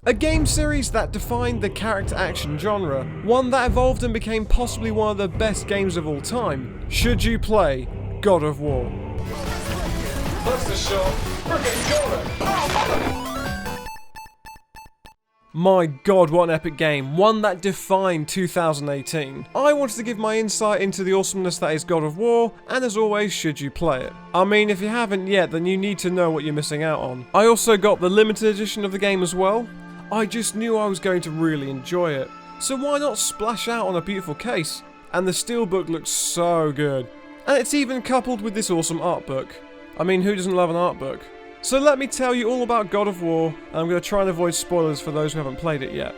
A game series that defined the character action genre, one that evolved and became possibly one of the best games of all time. Should you play God of War? That's the shot. Freaking got it! My god, what an epic game, one that defined 2018. I wanted to give my insight into the awesomeness that is God of War, and as always, should you play it? I mean, if you haven't yet, then you need to know what you're missing out on. I also got the limited edition of the game as well. I just knew I was going to really enjoy it. So why not splash out on a beautiful case? And the steelbook looks so good. And it's even coupled with this awesome art book. I mean, who doesn't love an art book? So let me tell you all about God of War, and I'm going to try and avoid spoilers for those who haven't played it yet.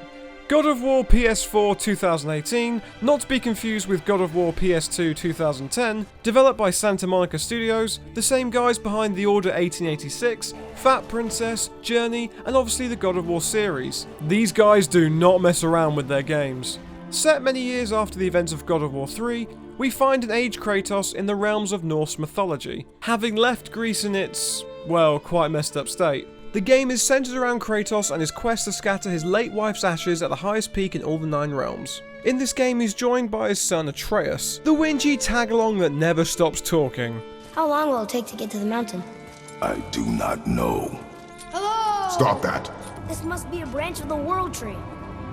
God of War PS4 2018, not to be confused with God of War PS2 2010, developed by Santa Monica Studios, the same guys behind The Order 1886, Fat Princess, Journey, and obviously the God of War series. These guys do not mess around with their games. Set many years after the events of God of War 3, we find an aged Kratos in the realms of Norse mythology, having left Greece in its, well, quite messed up state. The game is centered around Kratos and his quest to scatter his late wife's ashes at the highest peak in all the 9 realms. In this game he's joined by his son Atreus, the whingy tag-along that never stops talking. How long will it take to get to the mountain? I do not know. Hello! Stop that! This must be a branch of the World Tree.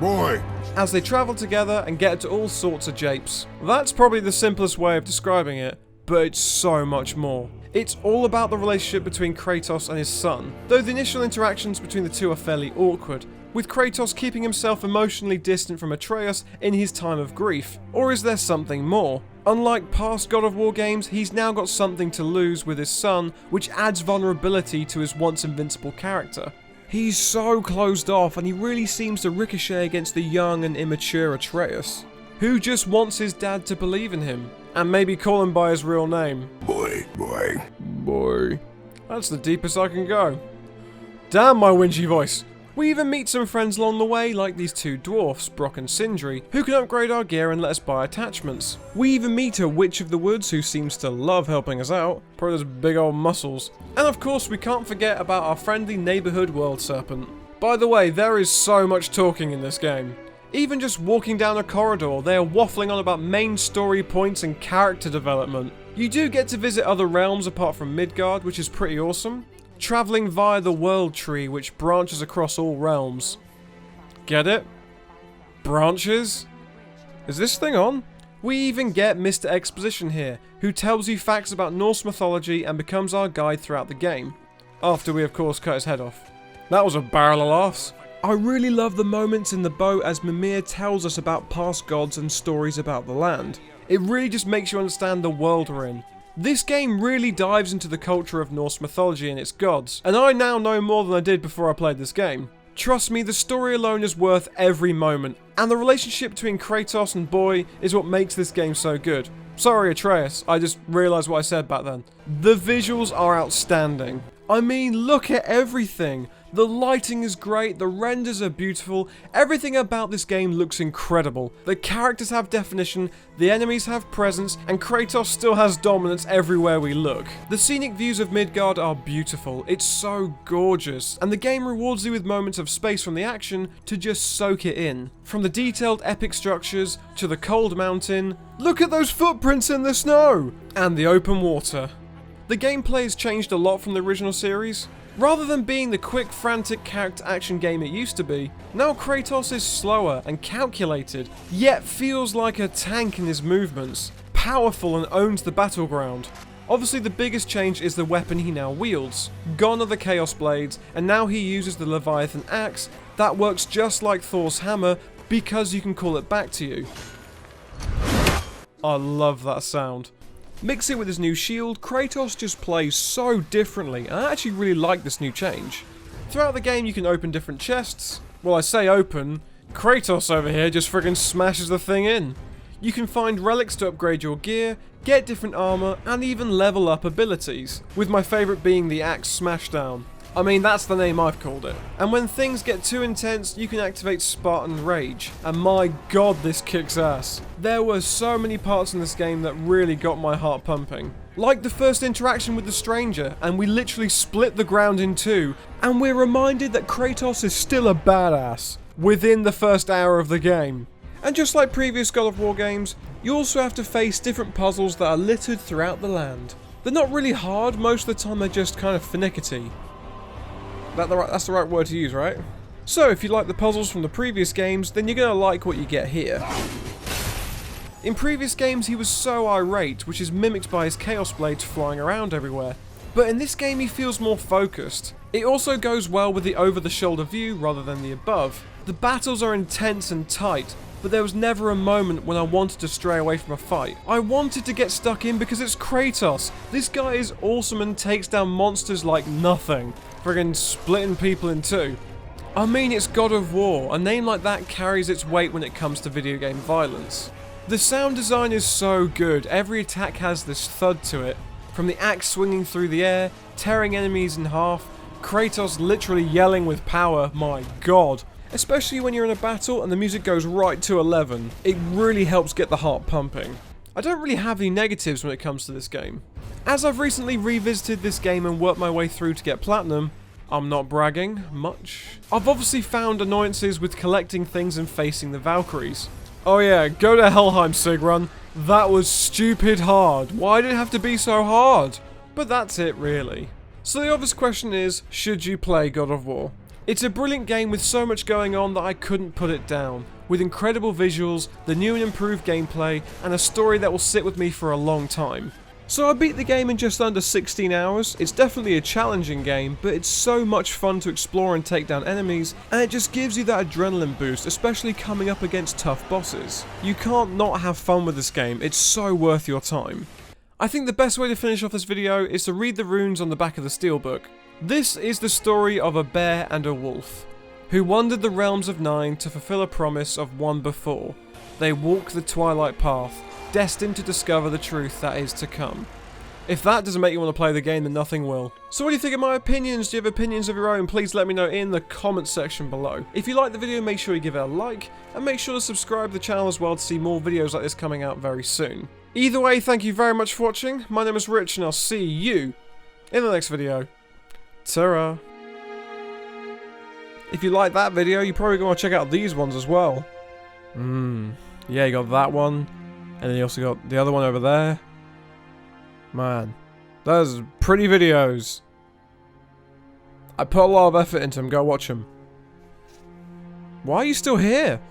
Boy! As they travel together and get to all sorts of japes. That's probably the simplest way of describing it, but it's so much more. It's all about the relationship between Kratos and his son, though the initial interactions between the two are fairly awkward, with Kratos keeping himself emotionally distant from Atreus in his time of grief. Or is there something more? Unlike past God of War games, he's now got something to lose with his son, which adds vulnerability to his once invincible character. He's so closed off, and he really seems to ricochet against the young and immature Atreus, who just wants his dad to believe in him, and maybe call him by his real name. Boy. That's the deepest I can go. Damn my whingy voice. We even meet some friends along the way, like these two dwarfs, Brock and Sindri, who can upgrade our gear and let us buy attachments. We even meet a witch of the woods who seems to love helping us out, probably those big old muscles. And of course we can't forget about our friendly neighbourhood world serpent. By the way, there is so much talking in this game. Even just walking down a corridor, they are waffling on about main story points and character development. You do get to visit other realms apart from Midgard, which is pretty awesome, travelling via the World Tree, which branches across all realms. Get it? Branches? Is this thing on? We even get Mr. Exposition here, who tells you facts about Norse mythology and becomes our guide throughout the game. After we of course cut his head off. That was a barrel of laughs. I really love the moments in the boat as Mimir tells us about past gods and stories about the land. It really just makes you understand the world we're in. This game really dives into the culture of Norse mythology and its gods, and I now know more than I did before I played this game. Trust me, the story alone is worth every moment, and the relationship between Kratos and Boy is what makes this game so good. Sorry Atreus, I just realised what I said back then. The visuals are outstanding. I mean, look at everything. The lighting is great, the renders are beautiful, everything about this game looks incredible. The characters have definition, the enemies have presence, and Kratos still has dominance everywhere we look. The scenic views of Midgard are beautiful, it's so gorgeous, and the game rewards you with moments of space from the action to just soak it in. From the detailed epic structures, to the cold mountain, look at those footprints in the snow, and the open water. The gameplay has changed a lot from the original series. Rather than being the quick, frantic character action game it used to be, now Kratos is slower and calculated, yet feels like a tank in his movements, powerful and owns the battleground. Obviously the biggest change is the weapon he now wields. Gone are the Chaos Blades, and now he uses the Leviathan Axe that works just like Thor's hammer because you can call it back to you. I love that sound. Mix it with his new shield, Kratos just plays so differently, and I actually really like this new change. Throughout the game you can open different chests. Well, I say open, Kratos over here just friggin' smashes the thing in. You can find relics to upgrade your gear, get different armor, and even level up abilities, with my favourite being the Axe Smashdown. I mean, that's the name I've called it. And when things get too intense, you can activate Spartan Rage. And my god, this kicks ass. There were so many parts in this game that really got my heart pumping. Like the first interaction with the stranger, and we literally split the ground in two, and we're reminded that Kratos is still a badass within the first hour of the game. And just like previous God of War games, you also have to face different puzzles that are littered throughout the land. They're not really hard, most of the time they're just kind of finicky. That's the right word to use, right? So if you like the puzzles from the previous games, then you're gonna like what you get here. In previous games he was so irate, which is mimicked by his Chaos Blades flying around everywhere. But in this game he feels more focused. It also goes well with the over-the-shoulder view rather than the above. The battles are intense and tight, but there was never a moment when I wanted to stray away from a fight. I wanted to get stuck in because it's Kratos. This guy is awesome and takes down monsters like nothing. Friggin' splitting people in two. I mean, it's God of War. A name like that carries its weight when it comes to video game violence. The sound design is so good, every attack has this thud to it. From the axe swinging through the air, tearing enemies in half, Kratos literally yelling with power, my god. Especially when you're in a battle and the music goes right to 11. It really helps get the heart pumping. I don't really have any negatives when it comes to this game. As I've recently revisited this game and worked my way through to get platinum, I'm not bragging much. I've obviously found annoyances with collecting things and facing the Valkyries. Oh yeah, go to Helheim, Sigrun. That was stupid hard. Why did it have to be so hard? But that's it, really. So the obvious question is, should you play God of War? It's a brilliant game with so much going on that I couldn't put it down. With incredible visuals, the new and improved gameplay, and a story that will sit with me for a long time. So I beat the game in just under 16 hours. It's definitely a challenging game, but it's so much fun to explore and take down enemies, and it just gives you that adrenaline boost, especially coming up against tough bosses. You can't not have fun with this game, it's so worth your time. I think the best way to finish off this video is to read the runes on the back of the steelbook. This is the story of a bear and a wolf, who wandered the realms of Nine to fulfill a promise of one before. They walk the twilight path, destined to discover the truth that is to come. If that doesn't make you want to play the game, then nothing will. So what do you think of my opinions? Do you have opinions of your own? Please let me know in the comment section below. If you like the video, make sure you give it a like, and make sure to subscribe to the channel as well to see more videos like this coming out very soon. Either way, thank you very much for watching. My name is Rich, and I'll see you in the next video. Ta-ra. If you like that video, you're probably going to check out these ones as well. Yeah, you got that one. And then you also got the other one over there. Man, those are pretty videos. I put a lot of effort into them. Go watch them. Why are you still here?